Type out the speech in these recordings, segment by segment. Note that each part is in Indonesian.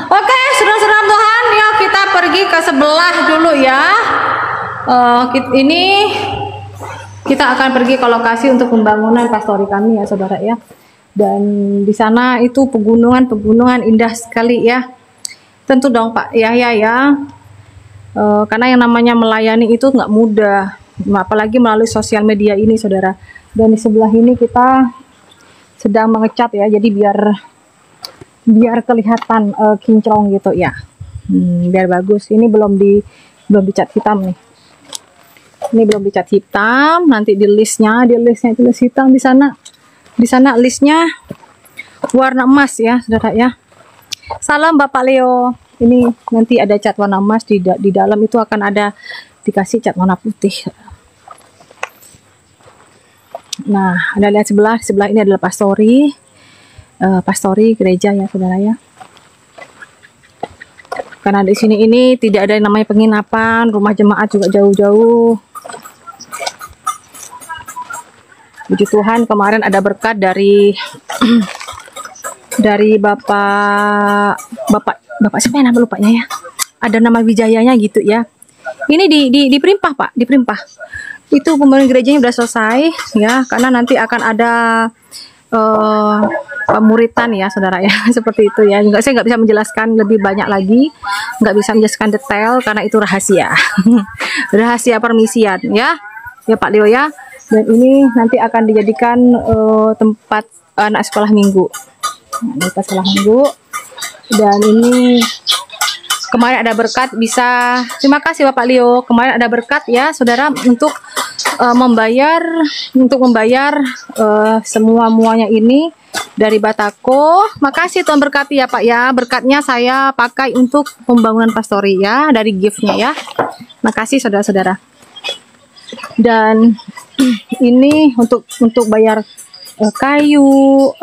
Oke, saudara-saudara Tuhan, yuk kita pergi ke sebelah dulu ya. Ini kita akan pergi ke lokasi untuk pembangunan pastori kami ya, saudara ya. Dan di sana itu pegunungan indah sekali ya. Tentu dong Pak Yahya ya. Karena yang namanya melayani itu nggak mudah, apalagi melalui sosial media ini, saudara. Dan di sebelah ini kita sedang mengecat ya, jadi biar kelihatan kinclong gitu ya, biar bagus. Ini belum dicat hitam nih. Ini belum dicat hitam. Nanti di listnya itu list hitam di sana. Di sana listnya warna emas ya, saudara ya. Salam Bapak Leo. Ini nanti ada cat warna emas di dalam itu akan ada dikasih cat warna putih. Nah, Anda lihat sebelah ini adalah pastori gereja ya, saudara ya. Karena di sini ini tidak ada yang namanya penginapan, rumah jemaat juga jauh-jauh. Puji Tuhan, kemarin ada berkat dari bapak siapa nama lupanya ya, ada nama Wijayanya gitu ya. Ini di Perimpah Pak, di Perimpah itu pembangunan gerejanya udah selesai ya, karena nanti akan ada pemuritan ya, saudara ya. Seperti itu ya. Saya nggak bisa menjelaskan lebih banyak lagi, nggak bisa menjelaskan detail karena itu rahasia. Rahasia permisian ya Pak Leo ya. Dan ini nanti akan dijadikan tempat anak sekolah minggu. Dan ini kemarin ada berkat, bisa, terima kasih Bapak Leo, kemarin ada berkat ya saudara untuk membayar semuanya ini dari Batako. Makasih Tuhan berkati ya Pak ya, berkatnya saya pakai untuk pembangunan pastori ya, dari giftnya ya. Makasih saudara-saudara. Dan ini untuk bayar kayu,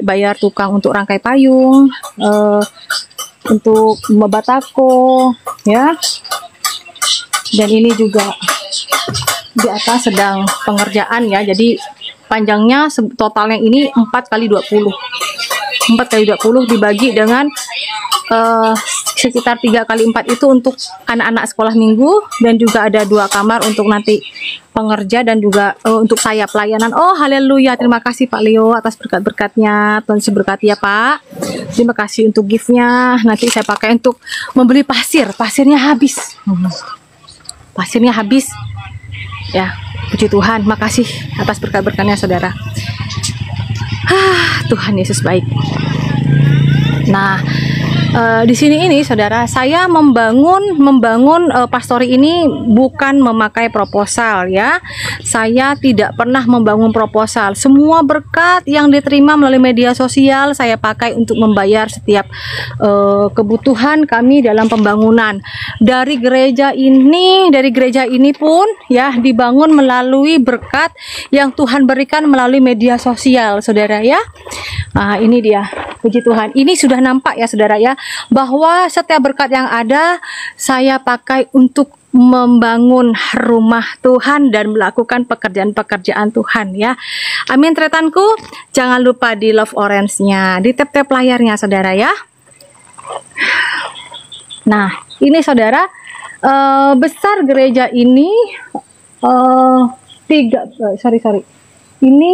bayar tukang untuk rangkai payung, untuk Batako ya. Dan ini juga di atas sedang pengerjaan ya, jadi panjangnya totalnya ini 4x20 dibagi dengan sekitar 3x4 itu untuk anak-anak sekolah minggu, dan juga ada 2 kamar untuk nanti pengerja dan juga untuk saya pelayanan. Oh haleluya, terima kasih Pak Leo atas berkat-berkatnya, Tuhan berkati ya Pak. Terima kasih untuk giftnya, nanti saya pakai untuk membeli pasirnya habis ya. Puji Tuhan, makasih atas berkat-berkatnya saudara. Tuhan Yesus baik. Nah, di sini ini saudara, saya membangun pastori ini bukan memakai proposal ya. Saya tidak pernah membangun proposal. Semua berkat yang diterima melalui media sosial saya pakai untuk membayar setiap kebutuhan kami dalam pembangunan. Dari gereja ini pun ya dibangun melalui berkat yang Tuhan berikan melalui media sosial, saudara ya. Nah, ini dia, puji Tuhan. Ini sudah nampak ya saudara ya, bahwa setiap berkat yang ada saya pakai untuk membangun rumah Tuhan dan melakukan pekerjaan-pekerjaan Tuhan ya. Amin tretanku. Jangan lupa di love orange-nya, di tap-tap layarnya saudara ya. Nah, ini saudara, besar gereja ini ini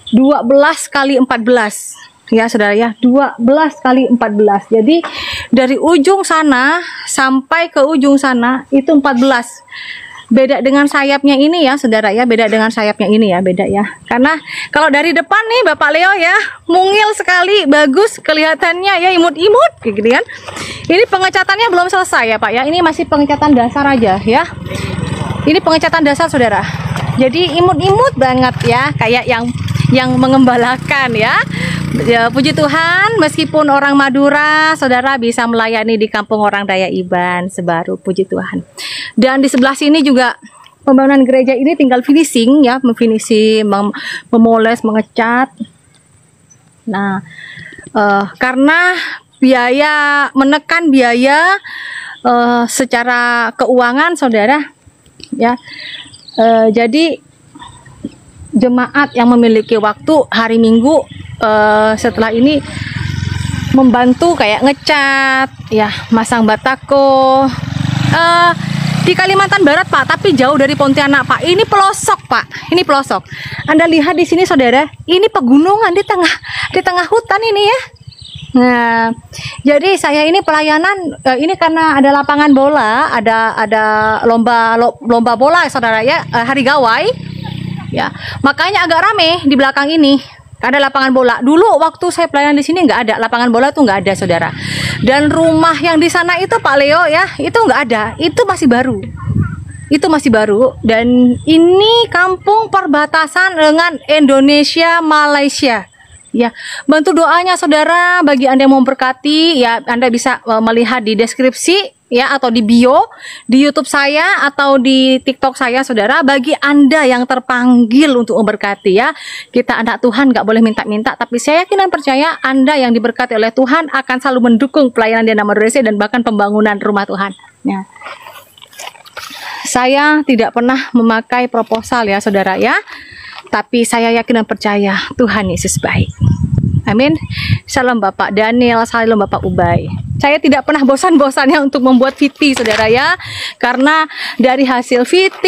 12x14 ya saudara ya, 12x14. Jadi dari ujung sana sampai ke ujung sana itu 14. Beda dengan sayapnya ini ya saudara ya, beda ya. Karena kalau dari depan nih Bapak Leo ya, mungil sekali, bagus kelihatannya ya, imut-imut gitu kan. Ini pengecatannya belum selesai ya Pak ya, ini masih pengecatan dasar aja ya. Ini pengecatan dasar saudara. Jadi imut-imut banget ya, kayak yang mengembalakan ya. Ya, puji Tuhan, meskipun orang Madura, saudara bisa melayani di kampung orang Daya Iban Sebaru, puji Tuhan. Dan di sebelah sini juga pembangunan gereja ini tinggal finishing ya, memoles, mengecat. Nah, karena menekan biaya secara keuangan saudara ya, jadi jemaat yang memiliki waktu hari Minggu setelah ini membantu kayak ngecat, ya, masang batako. Di Kalimantan Barat, Pak, tapi jauh dari Pontianak, Pak. Ini pelosok, Pak. Ini pelosok. Anda lihat di sini, saudara, ini pegunungan di tengah hutan ini ya. Nah, jadi saya ini pelayanan ini karena ada lapangan bola, ada lomba bola, saudara ya, hari gawai. Ya, makanya agak rame di belakang ini. Ada lapangan bola. Dulu waktu saya pelayanan di sini nggak ada lapangan bola, tuh nggak ada, saudara. Dan rumah yang di sana itu, Pak Leo ya, itu nggak ada. Itu masih baru. Itu masih baru. Dan ini kampung perbatasan dengan Indonesia, Malaysia. Ya, bantu doanya, saudara. Bagi Anda yang mau memberkati, ya, Anda bisa melihat di deskripsi ya, atau di bio di YouTube saya atau di TikTok saya, saudara. Bagi Anda yang terpanggil untuk memberkati, ya, kita anak Tuhan nggak boleh minta-minta, tapi saya yakin dan percaya Anda yang diberkati oleh Tuhan akan selalu mendukung pelayanan di Nama Desa dan bahkan pembangunan rumah Tuhan. Ya. Saya tidak pernah memakai proposal ya, saudara ya, tapi saya yakin dan percaya Tuhan Yesus baik. Amin. Salam Bapak Daniel, salam Bapak Ubay. Saya tidak pernah bosan-bosannya untuk membuat VT, saudara ya, karena dari hasil VT,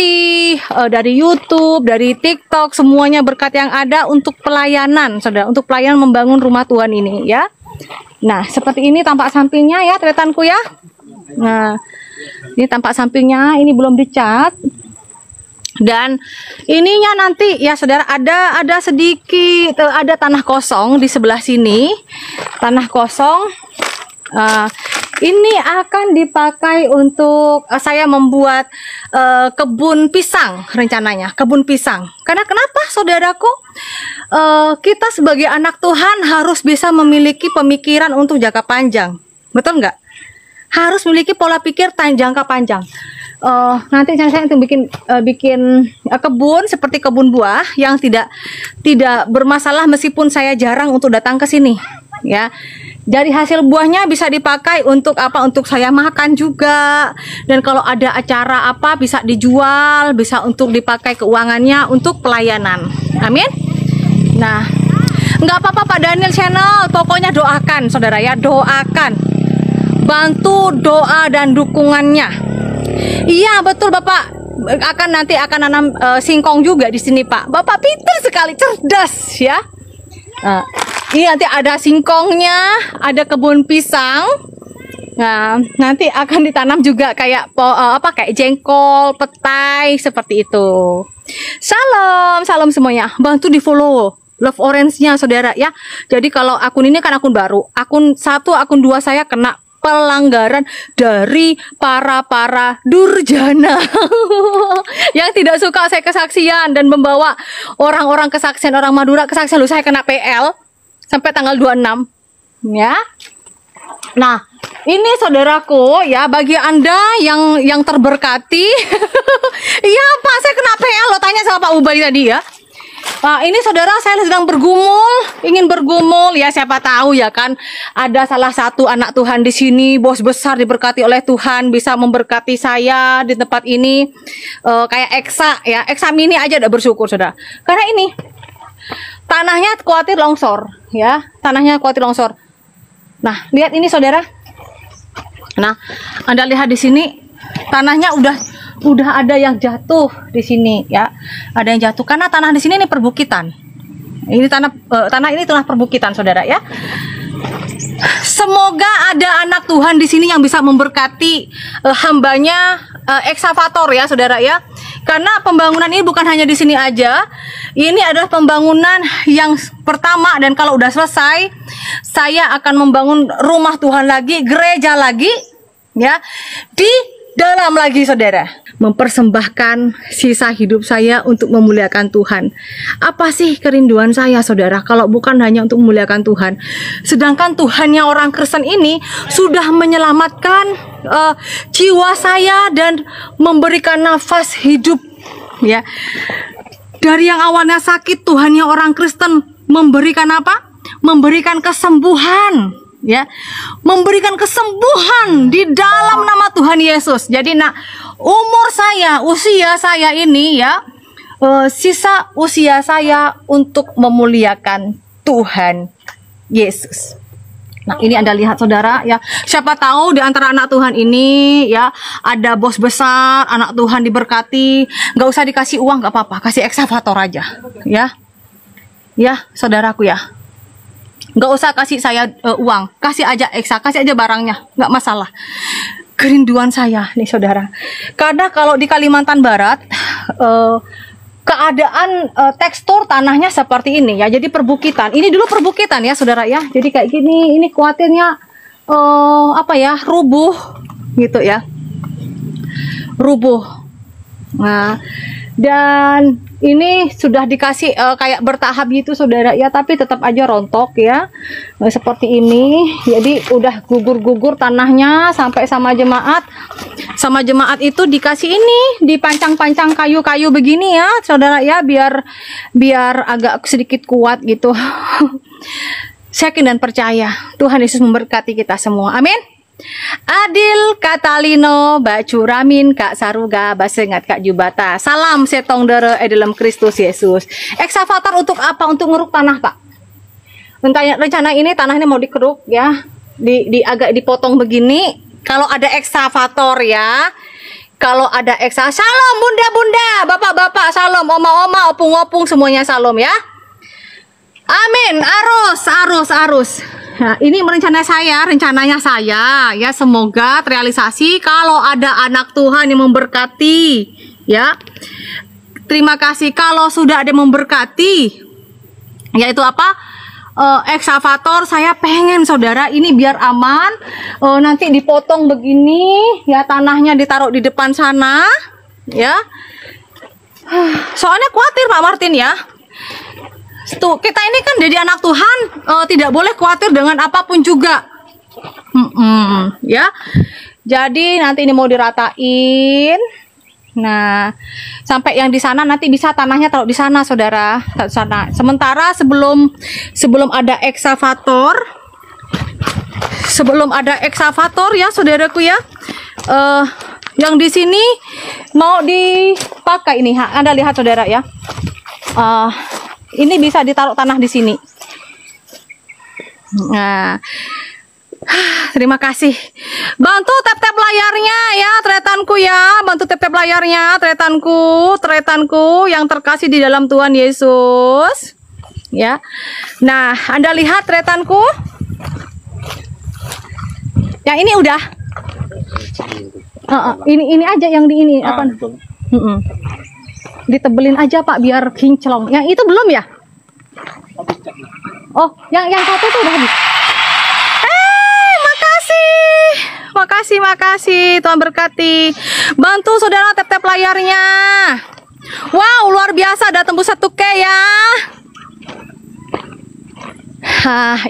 dari YouTube, dari TikTok, semuanya berkat yang ada untuk pelayanan, saudara, untuk pelayanan membangun rumah Tuhan ini ya. Nah, seperti ini tampak sampingnya ya, tretanku ya. Nah, ini tampak sampingnya, ini belum dicat. Dan ininya nanti ya, saudara, ada sedikit, ada tanah kosong di sebelah sini, tanah kosong. Ini akan dipakai untuk saya membuat kebun pisang, rencananya kebun pisang. Karena kenapa, saudaraku? Kita sebagai anak Tuhan harus bisa memiliki pemikiran untuk jangka panjang, betul nggak? Harus memiliki pola pikir jangka panjang. Nanti saya untuk bikin kebun seperti kebun buah yang tidak bermasalah meskipun saya jarang untuk datang ke sini ya. Dari hasil buahnya bisa dipakai untuk apa? Untuk saya makan juga. Dan kalau ada acara apa bisa dijual, bisa untuk dipakai keuangannya untuk pelayanan. Amin. Nah, nggak apa-apa Pak Daniel Channel, pokoknya doakan, saudara ya, doakan. Bantu doa dan dukungannya. Iya betul, Bapak nanti akan nanam singkong juga di sini, Pak. Bapak pintar sekali, cerdas ya. Iya, nanti ada singkongnya, ada kebun pisang. Nah, nanti akan ditanam juga kayak kayak jengkol, petai seperti itu. Salam semuanya. Bantu di-follow Love Orange-nya, saudara ya. Jadi kalau akun ini kan akun baru. Akun 1, akun 2 saya kena pelanggaran dari para durjana yang tidak suka saya kesaksian dan membawa orang-orang kesaksian, orang Madura kesaksian. Loh, saya kena PL sampai tanggal 26 ya. Nah, ini saudaraku ya, bagi Anda yang terberkati. Iya Pak, saya kena PL loh, tanya sama Pak Ubay tadi ya. Nah, ini saudara, saya sedang ingin bergumul ya, siapa tahu ya kan ada salah satu anak Tuhan di sini, bos besar diberkati oleh Tuhan, bisa memberkati saya di tempat ini, kayak Eksa Mini aja udah bersyukur, saudara. Karena ini tanahnya khawatir longsor ya, tanahnya khawatir longsor. Nah, lihat ini saudara. Nah, Anda lihat di sini tanahnya udah ada yang jatuh di sini ya, ada yang jatuh karena tanah di sini ini perbukitan. Ini tanah ini tanah perbukitan, saudara ya. Semoga ada anak Tuhan di sini yang bisa memberkati hambanya eksavator ya, saudara ya. Karena pembangunan ini bukan hanya di sini aja. Ini adalah pembangunan yang pertama, dan kalau udah selesai, saya akan membangun rumah Tuhan lagi, gereja lagi ya, di dalam lagi, saudara. Mempersembahkan sisa hidup saya untuk memuliakan Tuhan. Apa sih kerinduan saya, saudara, kalau bukan hanya untuk memuliakan Tuhan? Sedangkan Tuhannya orang Kristen ini sudah menyelamatkan jiwa saya dan memberikan nafas hidup ya. Dari yang awalnya sakit, Tuhannya orang Kristen memberikan apa? Memberikan kesembuhan ya, memberikan kesembuhan di dalam nama Tuhan Yesus. Jadi usia saya ini ya, sisa usia saya untuk memuliakan Tuhan Yesus. Nah, ini Anda lihat saudara ya. Siapa tahu di antara anak Tuhan ini ya ada bos besar, anak Tuhan diberkati, nggak usah dikasih uang nggak apa-apa, kasih eksavator aja ya. Ya, saudaraku ya. Nggak usah kasih saya uang, kasih aja kasih aja barangnya, nggak masalah. Kerinduan saya nih saudara. Karena kalau di Kalimantan Barat keadaan tekstur tanahnya seperti ini ya, jadi perbukitan. Ini dulu perbukitan ya saudara ya, jadi kayak gini. Ini khawatirnya apa ya, rubuh gitu ya, rubuh. Nah, dan ini sudah dikasih kayak bertahap gitu saudara ya, tapi tetap aja rontok ya, seperti ini. Jadi udah gugur-gugur tanahnya sampai sama jemaat. Sama jemaat itu dikasih ini, dipancang-pancang kayu-kayu begini ya saudara ya, biar agak sedikit kuat gitu. Saya yakin dan percaya Tuhan Yesus memberkati kita semua, amin. Adil Katalino Bacuramin Kak Saruga Basengat Kak Jubata. Salam setong dere dalam Kristus Yesus. Eksavator untuk apa? Untuk ngeruk tanah Pak. Rencana ini tanahnya mau dikeruk ya, agak dipotong begini. Kalau ada eksavator ya, kalau ada Salam bunda-bunda, bapak-bapak, salam oma-oma, opung-opung, semuanya salam ya. Amin. Arus. Nah, ini rencananya saya ya, semoga terrealisasi kalau ada anak Tuhan yang memberkati ya. Terima kasih kalau sudah ada yang memberkati, yaitu apa? Eksavator. Saya pengen saudara ini biar aman, nanti dipotong begini ya, tanahnya ditaruh di depan sana ya. Soalnya khawatir Pak Martin ya. Tuh, kita ini kan jadi anak Tuhan, tidak boleh khawatir dengan apapun juga. Ya. Jadi nanti ini mau diratain. Nah, sampai yang di sana nanti bisa tanahnya taruh di sana saudara, sana. Sementara sebelum ada eksavator, ya saudaraku ya, yang di sini mau dipakai ini. Anda lihat saudara ya, ini bisa ditaruh tanah di sini. Nah, terima kasih. Bantu tap-tap layarnya ya, tretanku ya. Bantu tap-tap layarnya, tretanku yang terkasih di dalam Tuhan Yesus. Ya. Nah, Anda lihat tretanku. Yang ini udah. Ini aja yang di ini apa? Ditebelin aja Pak biar kinclong. Yang itu belum ya? Oh, yang satu tuh udah habis. Makasih. Tuhan berkati. Bantu saudara tap-tap layarnya. Wow, luar biasa, ada tembus 1K ya.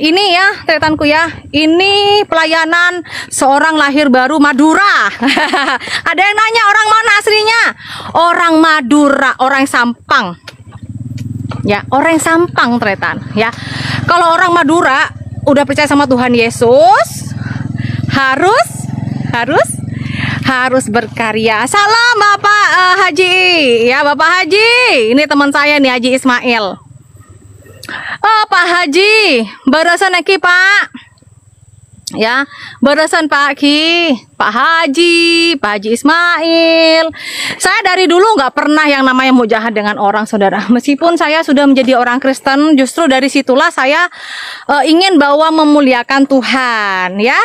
Ini ya, tretanku ya. Ini pelayanan seorang lahir baru Madura. Ada yang nanya orang mana aslinya? Orang Madura, orang Sampang. Ya, orang Sampang tretan ya. Kalau orang Madura udah percaya sama Tuhan Yesus, harus berkarya. Salam Bapak Haji ya, Bapak Haji. Ini teman saya nih, Haji Ismail. Pak Haji, barasan lagi Pak. Ya, barasan Pak Ki, Pak Haji Ismail. Saya dari dulu nggak pernah yang namanya mau jahat dengan orang saudara. Meskipun saya sudah menjadi orang Kristen, justru dari situlah saya ingin bahwa memuliakan Tuhan ya.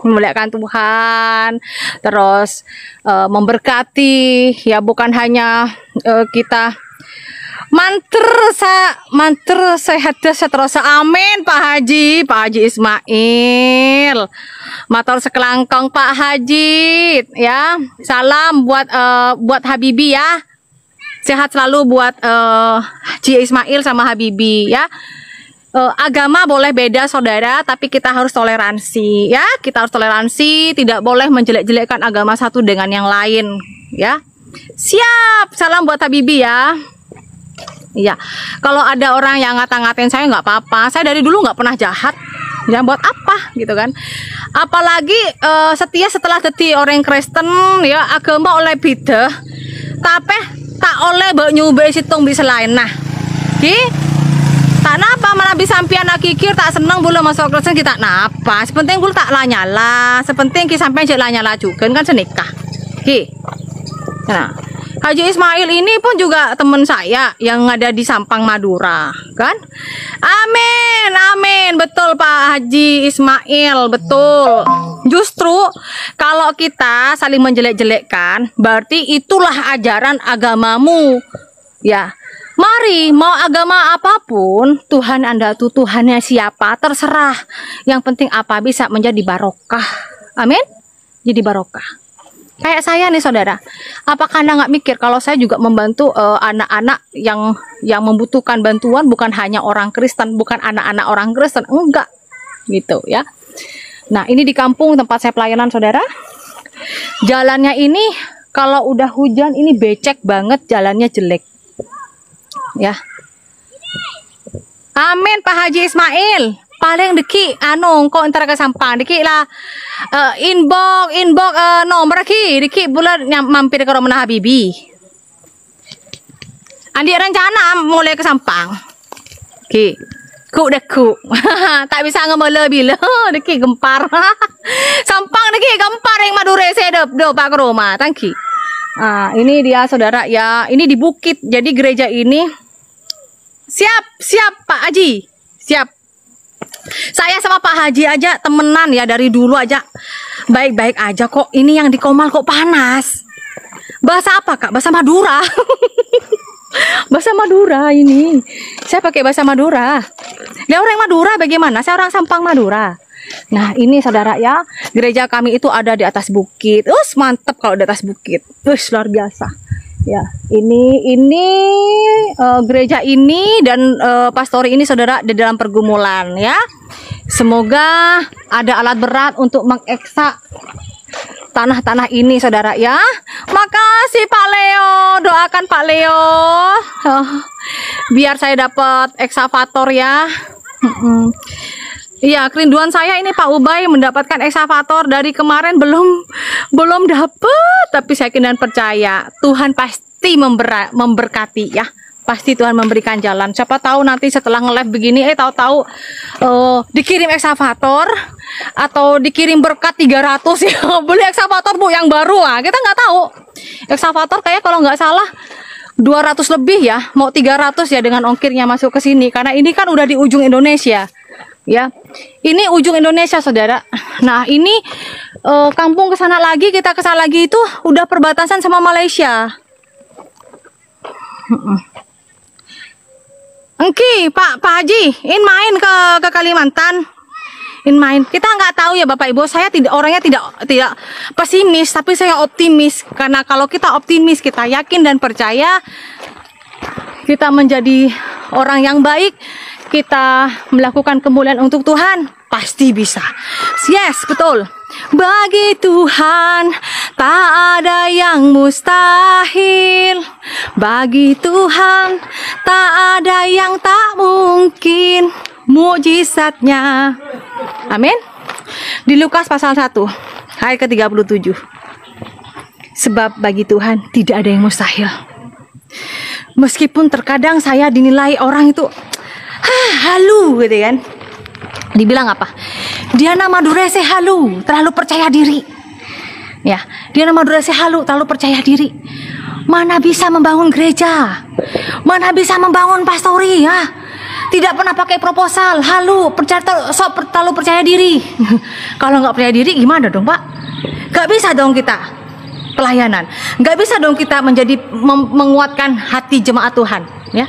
Memuliakan Tuhan, terus memberkati ya, bukan hanya kita manter sehat terus. Amin Pak Haji Ismail. Matur sekelangkong Pak Haji ya. Salam buat Habibi ya. Sehat selalu buat Haji Ismail sama Habibi ya. Agama boleh beda saudara, tapi kita harus toleransi ya. Kita harus toleransi, tidak boleh menjelek-jelekkan agama satu dengan yang lain ya. Siap. Salam buat Habibi ya. Iya, kalau ada orang yang ngata-ngatain saya nggak apa-apa. Saya dari dulu nggak pernah jahat. Ya buat apa gitu kan? Apalagi setia setelah jadi orang Kristen ya, agama oleh beda. Tapi tak oleh mbok nyubai situng bisa lain. Nah, tak napa mana bisa sampean nak kikir tak seneng bulu masuk Kristen kita napa. Sepenting bulu tak lanyala. Sepenting ki sampean cek lanyala juga kan senikah. Ki. Nah, Haji Ismail ini pun juga teman saya yang ada di Sampang Madura, kan? Amin, amin, betul Pak Haji Ismail, betul. Justru kalau kita saling menjelek-jelekkan, berarti itulah ajaran agamamu, ya. Mari, mau agama apapun, Tuhan Anda tuh Tuhannya siapa, terserah. Yang penting apa bisa menjadi barokah, amin? Jadi barokah. Kayak saya nih saudara, apakah Anda nggak mikir kalau saya juga membantu anak-anak yang membutuhkan bantuan, bukan hanya orang Kristen, bukan anak-anak orang Kristen, enggak, gitu ya. Nah ini di kampung tempat saya pelayanan saudara, jalannya ini kalau udah hujan ini becek banget, jalannya jelek, ya. Amin Pak Haji Ismail. Paling deki kok antara ke Sampang deki lah inbox nomor deki bulan mampir ke rumah Habibi. Andi rencana mulai ke Sampang. Ki. Ku tak bisa ngemele bila deki gempar. Sampang deki gempar yang Madura sedep do Pak ke rumah. Tangki. Ini dia saudara ya, ini di bukit. Jadi gereja ini siap Pak Haji. Siap. Saya sama Pak Haji aja temenan ya dari dulu aja baik-baik aja kok. Ini yang di Komal kok panas. Bahasa apa Kak? Bahasa Madura. Bahasa Madura ini. Saya pakai bahasa Madura. Ya orang Madura bagaimana? Saya orang Sampang Madura. Nah ini saudara ya, gereja kami itu ada di atas bukit. Mantep kalau di atas bukit. Luar biasa. Ya, ini gereja ini dan pastori ini saudara di dalam pergumulan ya. Semoga ada alat berat untuk mengeksak tanah-tanah ini saudara ya. Makasih Pak Leo, doakan Pak Leo. Biar saya dapat eksavator ya. Iya, kerinduan saya ini Pak Ubay mendapatkan eksavator dari kemarin belum dapat, tapi saya yakin dan percaya Tuhan pasti memberkati ya. Pasti Tuhan memberikan jalan. Siapa tahu nanti setelah nge-live begini tahu-tahu dikirim eksavator atau dikirim berkat 300 ya. Beli eksavator Bu yang baru kita nggak tahu. Eksavator kayak kalau nggak salah 200 lebih ya, mau 300 ya dengan ongkirnya masuk ke sini karena ini kan udah di ujung Indonesia. Ya, ini ujung Indonesia saudara. Nah ini kampung kesana lagi, kita kesana lagi itu udah perbatasan sama Malaysia. Engki Pak Haji, main ke Kalimantan, main. Kita nggak tahu ya Bapak Ibu. Saya orangnya tidak pesimis, tapi saya optimis karena kalau kita optimis, kita yakin dan percaya, kita menjadi orang yang baik. Kita melakukan kemuliaan untuk Tuhan, pasti bisa. Yes, betul. Bagi Tuhan tak ada yang mustahil. Bagi Tuhan tak ada yang tak mungkin mukjizatnya. Amin. Di Lukas pasal 1 ayat ke-37. Sebab bagi Tuhan tidak ada yang mustahil. Meskipun terkadang saya dinilai orang itu halu gitu kan. Dibilang apa? Diana Madurese halu, terlalu percaya diri. Ya, Diana Madurese halu, terlalu percaya diri. Mana bisa membangun gereja? Mana bisa membangun pastori ya? Tidak pernah pakai proposal, halu, terlalu percaya diri. Kalau nggak percaya diri gimana dong Pak? Nggak bisa dong kita pelayanan. Nggak bisa dong kita menguatkan hati jemaat Tuhan. Ya,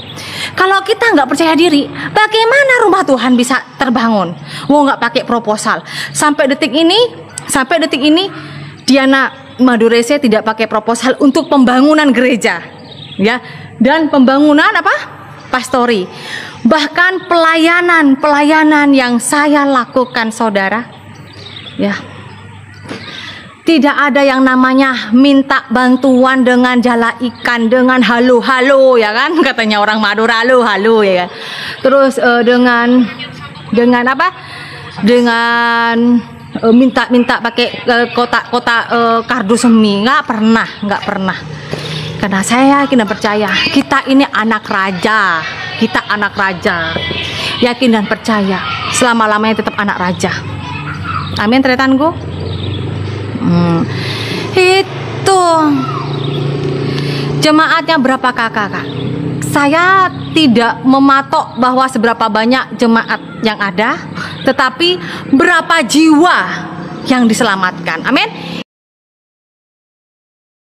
kalau kita nggak percaya diri, bagaimana rumah Tuhan bisa terbangun? Nggak pakai proposal. Sampai detik ini, Diana Madurese tidak pakai proposal untuk pembangunan gereja, ya, dan pembangunan apa? Pastori. Bahkan pelayanan yang saya lakukan, saudara, ya. Tidak ada yang namanya minta bantuan dengan jala ikan, dengan halo-halo ya kan, katanya orang Madura halo-halo ya kan. Terus dengan apa? Dengan minta pakai kotak-kotak kardus semi, nggak pernah. Karena saya yakin dan percaya kita ini anak raja, yakin dan percaya selama-lamanya tetap anak raja. Amin tretanku. Itu jemaatnya berapa kakak? Saya tidak mematok bahwa seberapa banyak jemaat yang ada, tetapi berapa jiwa yang diselamatkan. Amin.